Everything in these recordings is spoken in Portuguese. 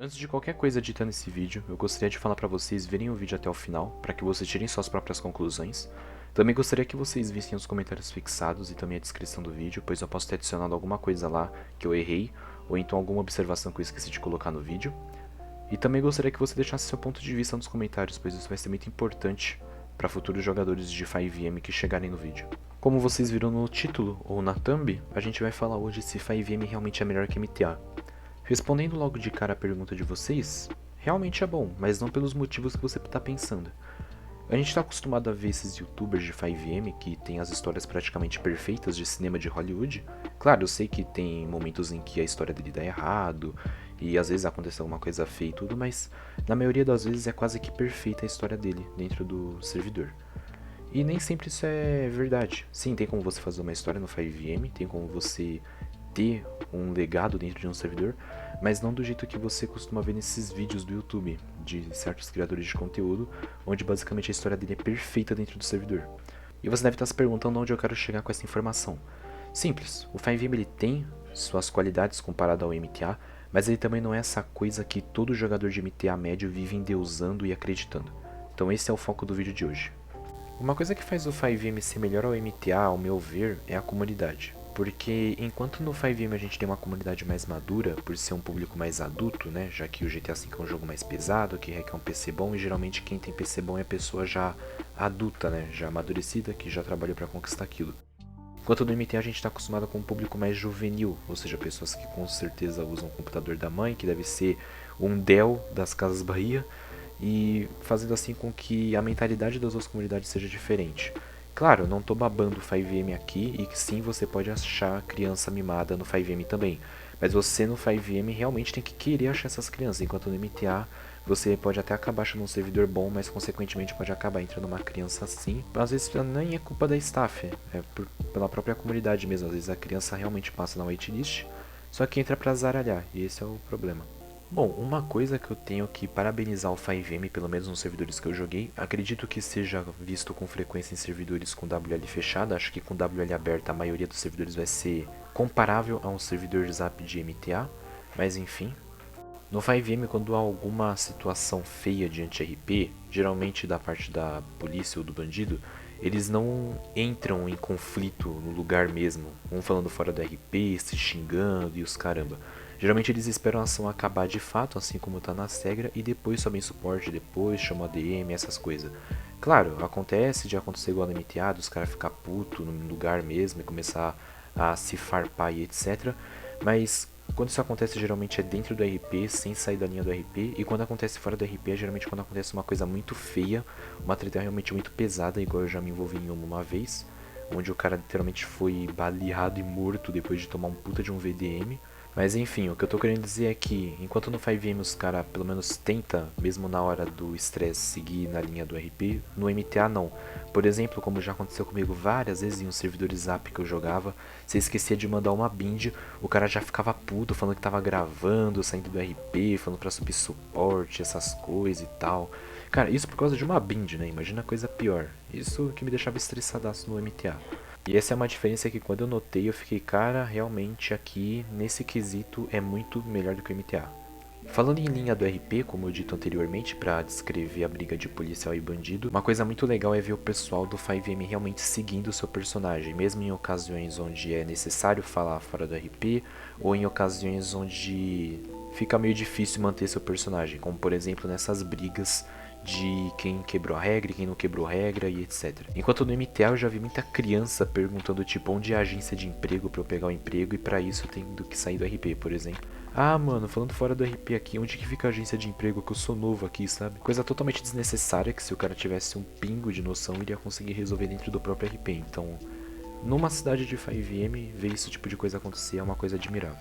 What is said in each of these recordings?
Antes de qualquer coisa dita nesse vídeo, eu gostaria de falar para vocês verem o vídeo até o final, para que vocês tirem suas próprias conclusões. Também gostaria que vocês vissem os comentários fixados e também a descrição do vídeo, pois eu posso ter adicionado alguma coisa lá que eu errei, ou então alguma observação que eu esqueci de colocar no vídeo. E também gostaria que você deixasse seu ponto de vista nos comentários, pois isso vai ser muito importante para futuros jogadores de 5M que chegarem no vídeo. Como vocês viram no título ou na thumb, a gente vai falar hoje se 5M realmente é melhor que MTA. Respondendo logo de cara a pergunta de vocês, realmente é bom, mas não pelos motivos que você está pensando. A gente está acostumado a ver esses youtubers de 5M que tem as histórias praticamente perfeitas de cinema de Hollywood. Claro, eu sei que tem momentos em que a história dele dá errado e às vezes acontece alguma coisa feia e tudo, mas na maioria das vezes é quase que perfeita a história dele dentro do servidor. E nem sempre isso é verdade. Sim, tem como você fazer uma história no 5M, tem como você ter um legado dentro de um servidor, mas não do jeito que você costuma ver nesses vídeos do YouTube, de certos criadores de conteúdo, onde basicamente a história dele é perfeita dentro do servidor. E você deve estar se perguntando onde eu quero chegar com essa informação. Simples, o 5M ele tem suas qualidades comparado ao MTA, mas ele também não é essa coisa que todo jogador de MTA médio vive endeusando e acreditando. Então esse é o foco do vídeo de hoje. Uma coisa que faz o 5M ser melhor ao MTA, ao meu ver, é a comunidade. Porque enquanto no 5M a gente tem uma comunidade mais madura, por ser um público mais adulto, né, já que o GTA V é um jogo mais pesado, que requer um PC bom, e geralmente quem tem PC bom é pessoa já adulta, né, já amadurecida, que já trabalhou para conquistar aquilo. Enquanto no MTA a gente está acostumado com um público mais juvenil, ou seja, pessoas que com certeza usam o computador da mãe, que deve ser um Dell das Casas Bahia, e fazendo assim com que a mentalidade das duas comunidades seja diferente. Claro, eu não estou babando o 5M aqui e que sim, você pode achar criança mimada no 5M também, mas você no 5M realmente tem que querer achar essas crianças, enquanto no MTA você pode até acabar achando um servidor bom, mas consequentemente pode acabar entrando uma criança assim. Às vezes nem é culpa da staff, pela própria comunidade mesmo, às vezes a criança realmente passa na waitlist, só que entra pra zaralhar, e esse é o problema. Bom, uma coisa que eu tenho que parabenizar o 5M, pelo menos nos servidores que eu joguei, acredito que seja visto com frequência em servidores com WL fechada, acho que com WL aberta a maioria dos servidores vai ser comparável a um servidor zap de MTA, mas enfim. No 5M, quando há alguma situação feia de anti-RP, geralmente da parte da polícia ou do bandido, eles não entram em conflito no lugar mesmo, um falando fora do RP, se xingando e os caramba. Geralmente eles esperam a ação acabar de fato, assim como tá na regra, e depois sobem suporte, depois chamam ADM, essas coisas. Claro, acontece de acontecer igual no MTA, dos caras ficar puto no lugar mesmo e começar a se farpar e etc. Mas quando isso acontece geralmente é dentro do RP, sem sair da linha do RP, e quando acontece fora do RP é geralmente quando acontece uma coisa muito feia, uma treta realmente muito pesada, igual eu já me envolvi em uma vez, onde o cara literalmente foi baleado e morto depois de tomar um puta de um VDM. Mas enfim, o que eu tô querendo dizer é que, enquanto no 5M os cara pelo menos tenta, mesmo na hora do estresse, seguir na linha do RP, no MTA não. Por exemplo, como já aconteceu comigo várias vezes em um servidor zap que eu jogava, você esquecia de mandar uma bind, o cara já ficava puto, falando que tava gravando, saindo do RP, falando pra subir suporte, essas coisas e tal. Cara, isso por causa de uma bind, né? Imagina coisa pior. Isso que me deixava estressadaço no MTA. E essa é uma diferença que quando eu notei eu fiquei, cara, realmente aqui nesse quesito é muito melhor do que o MTA. Falando em linha do RP, como eu dito anteriormente, para descrever a briga de policial e bandido, uma coisa muito legal é ver o pessoal do 5M realmente seguindo o seu personagem, mesmo em ocasiões onde é necessário falar fora do RP, ou em ocasiões onde fica meio difícil manter seu personagem, como por exemplo nessas brigas de quem quebrou a regra e quem não quebrou a regra e etc. Enquanto no MTA eu já vi muita criança perguntando tipo onde é a agência de emprego para eu pegar o emprego e para isso eu tenho que sair do RP, por exemplo. Ah, mano, falando fora do RP aqui, onde que fica a agência de emprego que eu sou novo aqui, sabe? Coisa totalmente desnecessária que se o cara tivesse um pingo de noção iria conseguir resolver dentro do próprio RP. Então, numa cidade de 5M, ver esse tipo de coisa acontecer é uma coisa admirável.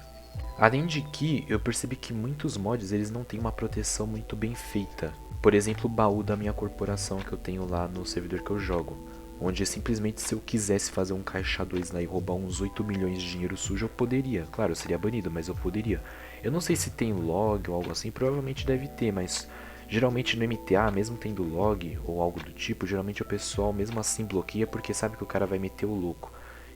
Além de que, eu percebi que muitos mods eles não têm uma proteção muito bem feita. Por exemplo, o baú da minha corporação que eu tenho lá no servidor que eu jogo. Onde simplesmente se eu quisesse fazer um caixa 2 lá e roubar uns 8 milhões de dinheiro sujo, eu poderia. Claro, eu seria banido, mas eu poderia. Eu não sei se tem log ou algo assim, provavelmente deve ter, mas geralmente no MTA, mesmo tendo log ou algo do tipo, geralmente o pessoal mesmo assim bloqueia porque sabe que o cara vai meter o louco.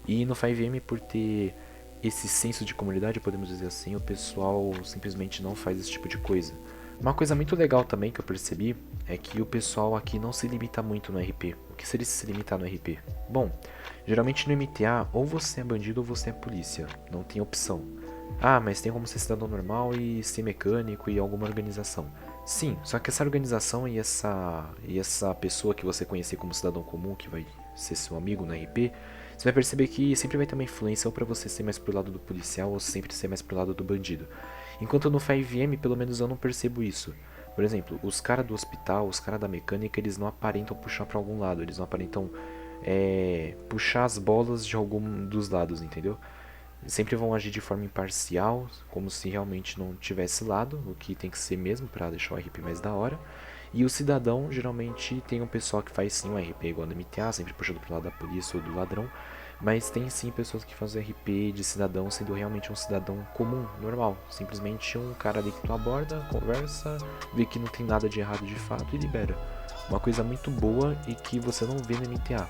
E no 5M, por ter esse senso de comunidade, podemos dizer assim, o pessoal simplesmente não faz esse tipo de coisa. Uma coisa muito legal também que eu percebi é que o pessoal aqui não se limita muito no RP. O que seria se limitar no RP? Bom, geralmente no MTA ou você é bandido ou você é polícia, não tem opção. Ah, mas tem como ser cidadão normal e ser mecânico e alguma organização. Sim, só que essa organização e essa pessoa que você conhecer como cidadão comum, que vai ser seu amigo no RP, você vai perceber que sempre vai ter uma influência ou pra você ser mais pro lado do policial ou sempre ser mais pro lado do bandido. Enquanto no 5M, pelo menos eu não percebo isso. Por exemplo, os caras do hospital, os caras da mecânica, eles não aparentam puxar pra algum lado, eles não aparentam puxar as bolas de algum dos lados, entendeu? Sempre vão agir de forma imparcial, como se realmente não tivesse lado, o que tem que ser mesmo para deixar o RP mais da hora. E o cidadão, geralmente, tem um pessoal que faz sim um RP igual no MTA, sempre puxando pro lado da polícia ou do ladrão. Mas tem sim pessoas que fazem RP de cidadão sendo realmente um cidadão comum, normal. Simplesmente um cara ali que tu aborda, conversa, vê que não tem nada de errado de fato e libera. Uma coisa muito boa e que você não vê no MTA.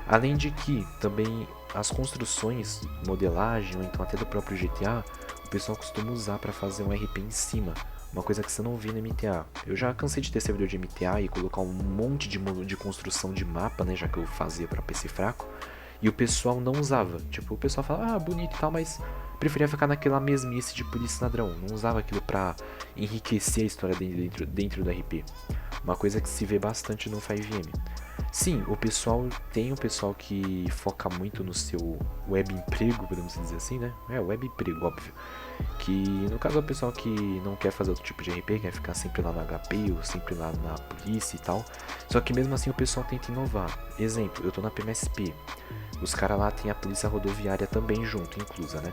Além de que também as construções, modelagem ou então até do próprio GTA, o pessoal costuma usar para fazer um RP em cima. Uma coisa que você não vê no MTA. Eu já cansei de ter servidor de MTA e colocar um monte de construção de mapa, né, já que eu fazia para PC fraco. E o pessoal não usava. Tipo, o pessoal fala, ah, bonito e tal, mas preferia ficar naquela mesmice de polícia ladrão. Não usava aquilo pra enriquecer a história dentro do RP. Uma coisa que se vê bastante no 5M. Sim, o pessoal tem um pessoal que foca muito no seu web emprego, podemos dizer assim, né? É, web emprego, óbvio. Que no caso é o pessoal que não quer fazer outro tipo de RP, quer ficar sempre lá no HP ou sempre lá na polícia e tal. Só que mesmo assim o pessoal tenta inovar. Exemplo, eu tô na PMSP. Os caras lá tem a polícia rodoviária também junto, inclusa, né?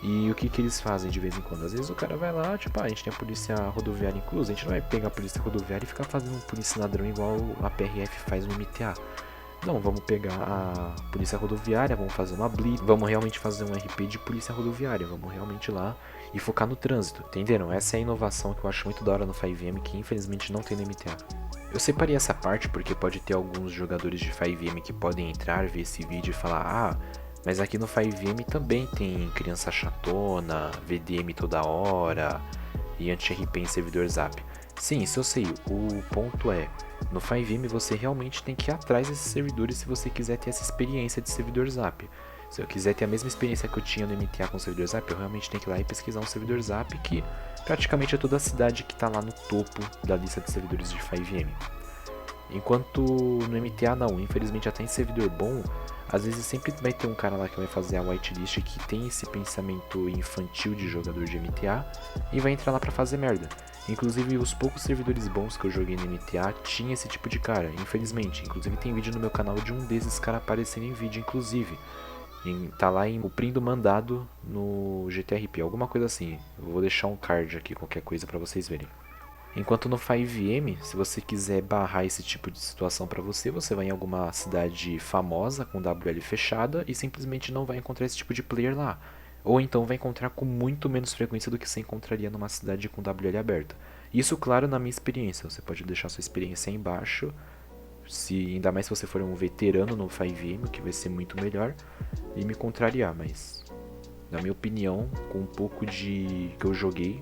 E o que que eles fazem de vez em quando? Às vezes o cara vai lá, tipo, a gente tem a polícia rodoviária inclusa, a gente não vai pegar a polícia rodoviária e ficar fazendo um polícia ladrão igual a PRF faz no MTA. Não, vamos pegar a polícia rodoviária, vamos fazer uma blitz, vamos realmente fazer um RP de polícia rodoviária, vamos realmente lá e focar no trânsito, entenderam? Essa é a inovação que eu acho muito da hora no 5M, que infelizmente não tem no MTA. Eu separei essa parte porque pode ter alguns jogadores de 5M que podem entrar, ver esse vídeo e falar, ah, mas aqui no 5M também tem criança chatona, VDM toda hora e anti-RP em servidor Zap. Sim, isso eu sei, o ponto é, no 5M você realmente tem que ir atrás desses servidores se você quiser ter essa experiência de servidor Zap. Se eu quiser ter a mesma experiência que eu tinha no MTA com o servidor Zap, eu realmente tenho que ir lá e pesquisar um servidor Zap que praticamente é toda a cidade que está lá no topo da lista de servidores de 5M. Enquanto no MTA não, infelizmente até em servidor bom, às vezes sempre vai ter um cara lá que vai fazer a whitelist que tem esse pensamento infantil de jogador de MTA e vai entrar lá pra fazer merda. Inclusive os poucos servidores bons que eu joguei no MTA tinha esse tipo de cara, infelizmente. Inclusive tem vídeo no meu canal de um desses caras aparecendo em vídeo, inclusive. Tá lá em cumprindo mandado no GTRP, alguma coisa assim. Eu vou deixar um card aqui, qualquer coisa pra vocês verem. Enquanto no 5M, se você quiser barrar esse tipo de situação para você, você vai em alguma cidade famosa com WL fechada e simplesmente não vai encontrar esse tipo de player lá. Ou então vai encontrar com muito menos frequência do que você encontraria numa cidade com WL aberta. Isso, claro, na minha experiência. Você pode deixar sua experiência aí embaixo, ainda mais se você for um veterano no 5M, que vai ser muito melhor, e me contrariar, mas na minha opinião, com um pouco de que eu joguei,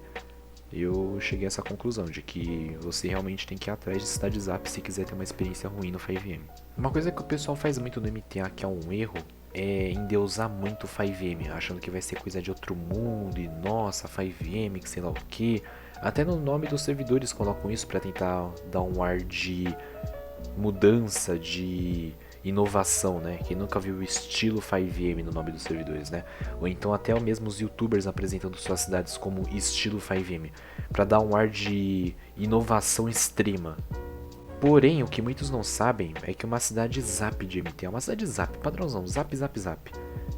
eu cheguei a essa conclusão de que você realmente tem que ir atrás de cidade Zap se quiser ter uma experiência ruim no 5M. Uma coisa que o pessoal faz muito no MTA, que é um erro, é endeusar muito o 5M, achando que vai ser coisa de outro mundo e nossa, 5M, que sei lá o que. Até no nome dos servidores colocam isso para tentar dar um ar de mudança, de inovação, né? Quem nunca viu o estilo 5M no nome dos servidores, né? Ou então até mesmo os youtubers apresentando suas cidades como estilo 5M, para dar um ar de inovação extrema. Porém, o que muitos não sabem é que uma cidade Zap de MT é uma cidade Zap, padrãozão, Zap, Zap, Zap.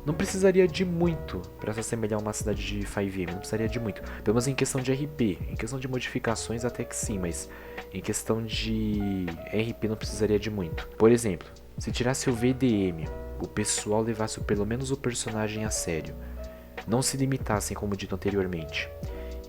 Não precisaria de muito para se assemelhar a uma cidade de 5M, não precisaria de muito. Pelo menos em questão de RP, em questão de modificações até que sim, mas em questão de RP não precisaria de muito. Por exemplo, se tirasse o VDM, o pessoal levasse pelo menos o personagem a sério, não se limitassem como dito anteriormente,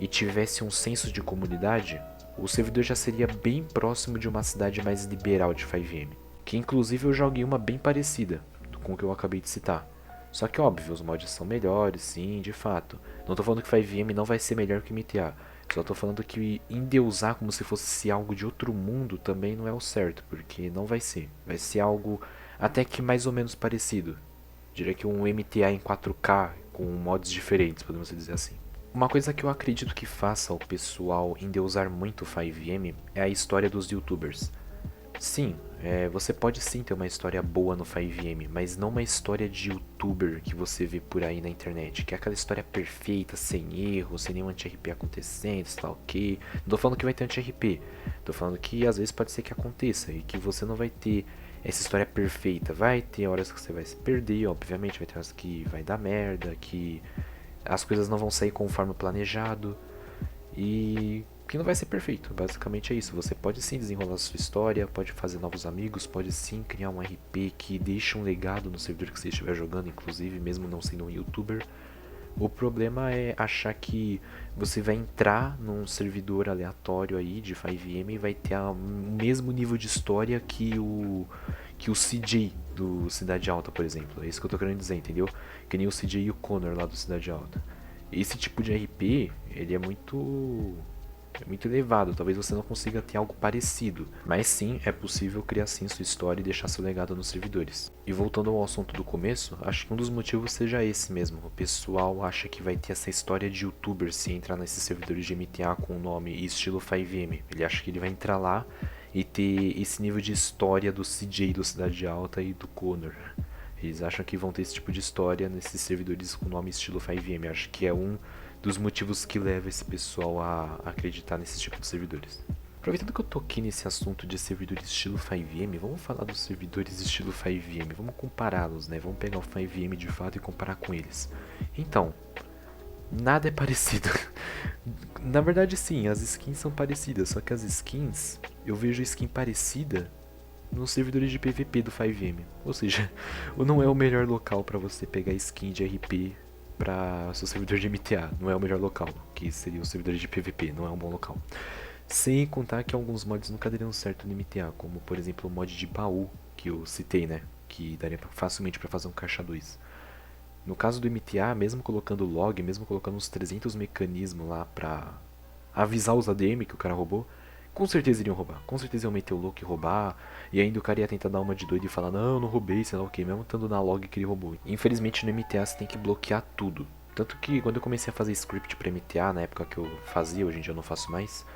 e tivesse um senso de comunidade, o servidor já seria bem próximo de uma cidade mais liberal de 5M. Que inclusive eu joguei uma bem parecida com o que eu acabei de citar. Só que óbvio, os mods são melhores, sim, de fato. Não tô falando que 5M não vai ser melhor que MTA. Só tô falando que endeusar como se fosse algo de outro mundo também não é o certo, porque não vai ser. Vai ser algo até que mais ou menos parecido. Diria que um MTA em 4K com mods diferentes, podemos dizer assim. Uma coisa que eu acredito que faça o pessoal endeusar muito o 5M é a história dos youtubers. Sim, você pode sim ter uma história boa no 5M, mas não uma história de youtuber que você vê por aí na internet, que é aquela história perfeita, sem erro, sem nenhum anti-RP acontecendo, sei lá o que. Não tô falando que vai ter anti-RP, tô falando que às vezes pode ser que aconteça e que você não vai ter essa história perfeita. Vai ter horas que você vai se perder, obviamente, vai ter horas que vai dar merda, que as coisas não vão sair conforme planejado. E que não vai ser perfeito, basicamente é isso. Você pode sim desenrolar sua história, pode fazer novos amigos, pode sim criar um RP que deixe um legado no servidor que você estiver jogando, inclusive mesmo não sendo um youtuber. O problema é achar que você vai entrar num servidor aleatório aí de 5M e vai ter o mesmo nível de história que o CJ do Cidade Alta, por exemplo. É isso que eu tô querendo dizer, entendeu? Que nem o CJ e o Connor lá do Cidade Alta. Esse tipo de RP, ele é muito elevado, talvez você não consiga ter algo parecido, mas sim é possível criar sim sua história e deixar seu legado nos servidores. E voltando ao assunto do começo, acho que um dos motivos seja esse mesmo. O pessoal acha que vai ter essa história de youtuber se entrar nesses servidores de MTA com o nome e estilo 5M. Ele acha que ele vai entrar lá e ter esse nível de história do CJ do Cidade Alta e do Connor. Eles acham que vão ter esse tipo de história nesses servidores com nome estilo 5M. Acho que é um dos motivos que leva esse pessoal a acreditar nesse tipo de servidores. Aproveitando que eu tô aqui nesse assunto de servidores estilo 5M, vamos falar dos servidores estilo 5M, vamos compará-los, né? Vamos pegar o 5M de fato e comparar com eles. Então, nada é parecido. Na verdade sim, as skins são parecidas, só que as skins, eu vejo skin parecida nos servidores de PVP do 5M. Ou seja, não é o melhor local para você pegar skin de RP para seu servidor de MTA. Não é o melhor local, que seria o servidor de PVP, não é um bom local. Sem contar que alguns mods nunca dariam certo no MTA, como por exemplo o mod de baú, que eu citei, né? Que daria facilmente para fazer um caixa 2. No caso do MTA, mesmo colocando log, mesmo colocando uns 300 mecanismos lá pra avisar os ADM que o cara roubou, com certeza iriam roubar. Com certeza iam meter o louco e roubar. E ainda o cara ia tentar dar uma de doido e falar: não, eu não roubei, sei lá o que, mesmo estando na log que ele roubou. Infelizmente no MTA você tem que bloquear tudo. Tanto que quando eu comecei a fazer script pra MTA, na época que eu fazia, hoje em dia eu não faço mais,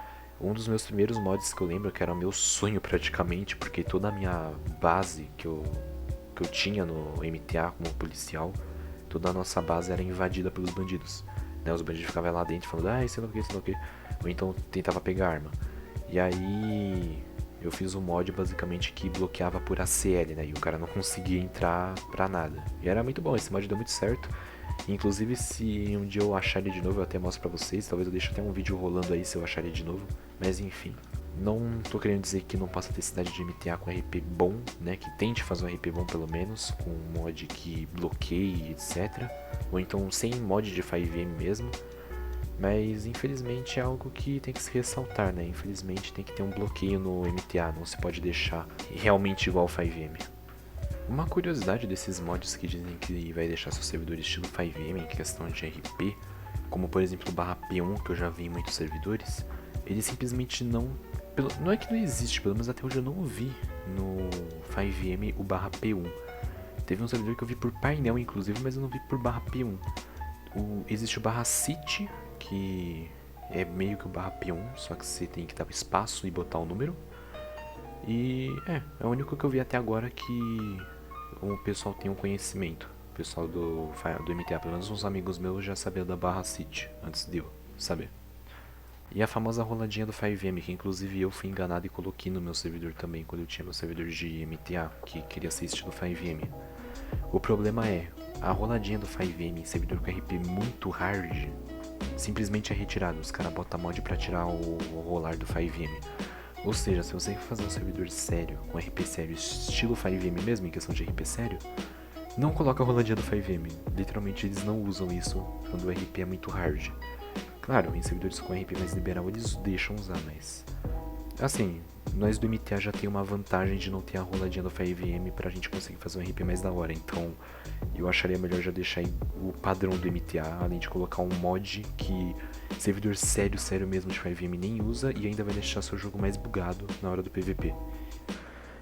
um dos meus primeiros mods que eu lembro, que era o meu sonho praticamente, porque toda a minha base que eu tinha no MTA como policial, toda a nossa base era invadida pelos bandidos. Né, os bandidos ficavam lá dentro falando: ah, sei lá o que, sei lá o que. Ou então tentava pegar arma. E aí eu fiz um mod basicamente que bloqueava por ACL, né? E o cara não conseguia entrar pra nada. E era muito bom, esse mod deu muito certo. Inclusive, se um dia eu achar ele de novo, eu até mostro pra vocês. Talvez eu deixe até um vídeo rolando aí se eu achar ele de novo. Mas enfim, não tô querendo dizer que não possa ter cidade de MTA com RP bom, né? Que tente fazer um RP bom pelo menos, com um mod que bloqueie, etc. Ou então sem mod de 5M mesmo. Mas infelizmente é algo que tem que se ressaltar, né? Infelizmente tem que ter um bloqueio no MTA, não se pode deixar realmente igual ao 5M. Uma curiosidade desses mods que dizem que vai deixar seu servidor estilo 5M em questão de RP, como por exemplo o /P1 que eu já vi em muitos servidores, ele simplesmente não... Não é que não existe, pelo menos até hoje eu não vi no 5M o /P1. Teve um servidor que eu vi por painel inclusive, mas eu não vi por /P1. Existe o /City, que é meio que o /P1, só que você tem que dar espaço e botar o número. E é o único que eu vi até agora que o pessoal tem um conhecimento. O pessoal do MTA, pelo menos uns amigos meus já sabiam da /City antes de eu saber. E a famosa roladinha do 5M, que inclusive eu fui enganado e coloquei no meu servidor também, quando eu tinha meu servidor de MTA, que queria ser estilo 5M. O problema é, a roladinha do 5M em servidor com RP muito hard, simplesmente é retirado. Os caras botam mod pra tirar o rolar do 5M. Ou seja, se você fazer um servidor sério, com RP sério, estilo 5M mesmo, em questão de RP sério, não coloca a roladinha do 5M. Literalmente eles não usam isso quando o RP é muito hard. Claro, em servidores com RP mais liberal eles deixam usar, mas... assim, nós do MTA já tem uma vantagem de não ter a roladinha do 5M pra gente conseguir fazer um RP mais da hora. Então eu acharia melhor já deixar aí o padrão do MTA, além de colocar um mod que servidor sério mesmo de 5M nem usa e ainda vai deixar seu jogo mais bugado na hora do PVP.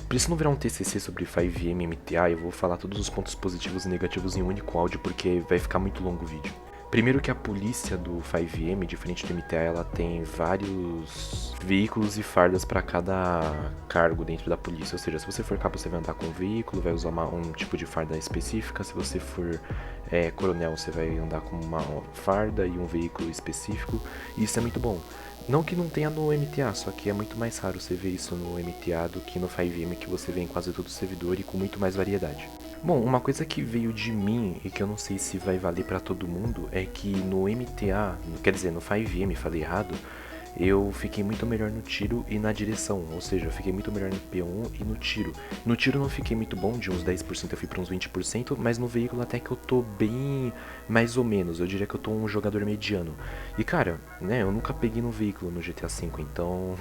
Pra isso não virar um TCC sobre 5M e MTA, eu vou falar todos os pontos positivos e negativos em um único áudio porque vai ficar muito longo o vídeo. Primeiro que a polícia do 5M, diferente do MTA, ela tem vários veículos e fardas para cada cargo dentro da polícia. Ou seja, se você for cabo, você vai andar com um veículo, vai usar um tipo de farda específica. Se você for coronel, você vai andar com uma farda e um veículo específico. E isso é muito bom. Não que não tenha no MTA, só que é muito mais raro você ver isso no MTA do que no 5M, que você vê em quase todo servidor e com muito mais variedade. Bom, uma coisa que veio de mim e que eu não sei se vai valer pra todo mundo é que no MTA, quer dizer, no 5M, falei errado, eu fiquei muito melhor no tiro e na direção, ou seja, eu fiquei muito melhor no P1 e no tiro. No tiro eu não fiquei muito bom, de uns 10% eu fui pra uns 20%, mas no veículo até que eu tô bem mais ou menos, eu diria que eu tô um jogador mediano. E cara, né, eu nunca peguei no veículo no GTA V, então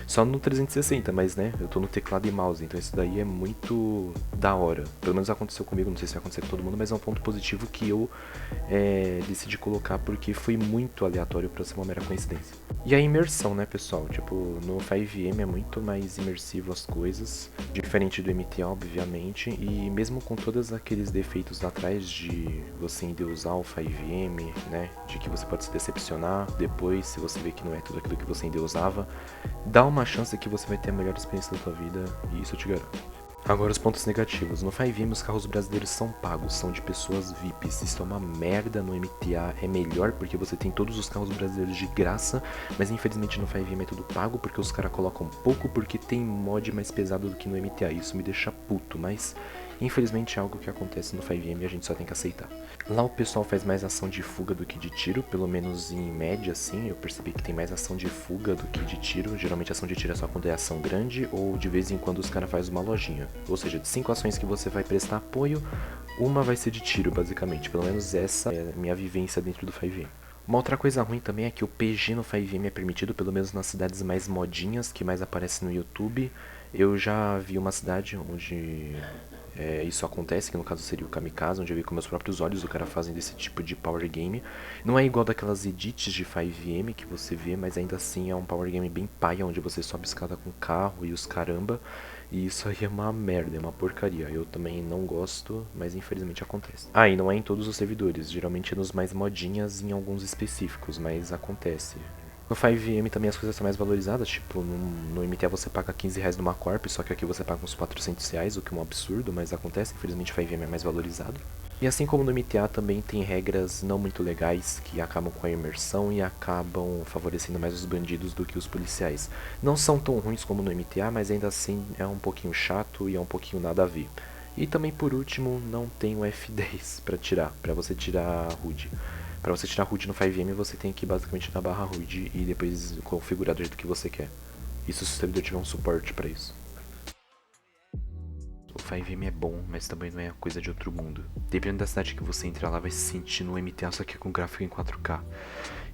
só no 360, mas né, eu tô no teclado e mouse, então isso daí é muito da hora. Pelo menos aconteceu comigo, não sei se vai acontecer com todo mundo, mas é um ponto positivo que eu decidi colocar porque foi muito aleatório pra ser uma mera coincidência. E a imersão, né, pessoal? Tipo, no 5M é muito mais imersivo as coisas, diferente do MTA, obviamente, e mesmo com todos aqueles defeitos lá atrás de você endeusar o 5M, né, de que você pode se decepcionar depois se você vê que não é tudo aquilo que você endeusava, dá uma chance que você vai ter a melhor experiência da sua vida, e isso eu te garanto. Agora os pontos negativos. No 5M os carros brasileiros são pagos, são de pessoas VIPs. Isso é uma merda. No MTA é melhor porque você tem todos os carros brasileiros de graça, mas infelizmente no 5M é tudo pago porque os caras colocam pouco porque tem mod mais pesado do que no MTA. Isso me deixa puto, mas infelizmente é algo que acontece no 5M e a gente só tem que aceitar. Lá o pessoal faz mais ação de fuga do que de tiro, pelo menos em média, assim, eu percebi que tem mais ação de fuga do que de tiro. Geralmente ação de tiro é só quando é ação grande ou de vez em quando os caras fazem uma lojinha. Ou seja, de 5 ações que você vai prestar apoio, uma vai ser de tiro, basicamente. Pelo menos essa é a minha vivência dentro do 5M. Uma outra coisa ruim também é que o PG no 5M é permitido, pelo menos nas cidades mais modinhas, que mais aparecem no YouTube. Eu já vi uma cidade onde isso acontece, que no caso seria o Kamikaze, onde eu vi com meus próprios olhos o cara fazendo esse tipo de power game. Não é igual daquelas edits de 5M que você vê, mas ainda assim é um power game bem paia, onde você sobe escada com carro e os caramba. E isso aí é uma merda, é uma porcaria. Eu também não gosto, mas infelizmente acontece. Ah, e não é em todos os servidores, geralmente é nos mais modinhas em alguns específicos, mas acontece. No 5M também as coisas são mais valorizadas, tipo, no MTA você paga R$15 numa Corp, só que aqui você paga uns R$400, o que é um absurdo, mas acontece, infelizmente o 5M é mais valorizado. E assim como no MTA também tem regras não muito legais que acabam com a imersão e acabam favorecendo mais os bandidos do que os policiais. Não são tão ruins como no MTA, mas ainda assim é um pouquinho chato e é um pouquinho nada a ver. E também por último, não tem o F10 pra você tirar a HUD. Pra você tirar HUD no 5M, você tem que basicamente ir na barra HUD e depois configurar do jeito que você quer. Isso se o servidor tiver um suporte pra isso. O 5M é bom, mas também não é coisa de outro mundo. Dependendo da cidade que você entrar lá, vai se sentir no MTA, só que com gráfico em 4K.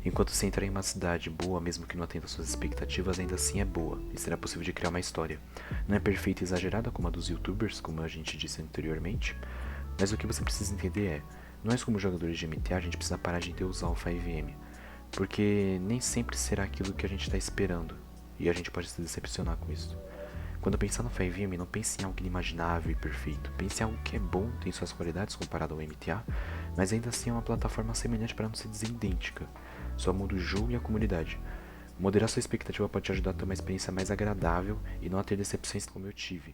Enquanto você entrar em uma cidade boa, mesmo que não atenda suas expectativas, ainda assim é boa, e será possível de criar uma história. Não é perfeita e exagerada como a dos youtubers, como a gente disse anteriormente, mas o que você precisa entender é: nós como jogadores de MTA, a gente precisa parar de usar o 5M, porque nem sempre será aquilo que a gente está esperando, e a gente pode se decepcionar com isso. Quando pensar no 5M, não pense em algo inimaginável e perfeito, pense em algo que é bom, tem suas qualidades comparado ao MTA, mas ainda assim é uma plataforma semelhante para não se dizer idêntica, só muda o jogo e a comunidade. Moderar sua expectativa pode te ajudar a ter uma experiência mais agradável e não a ter decepções como eu tive.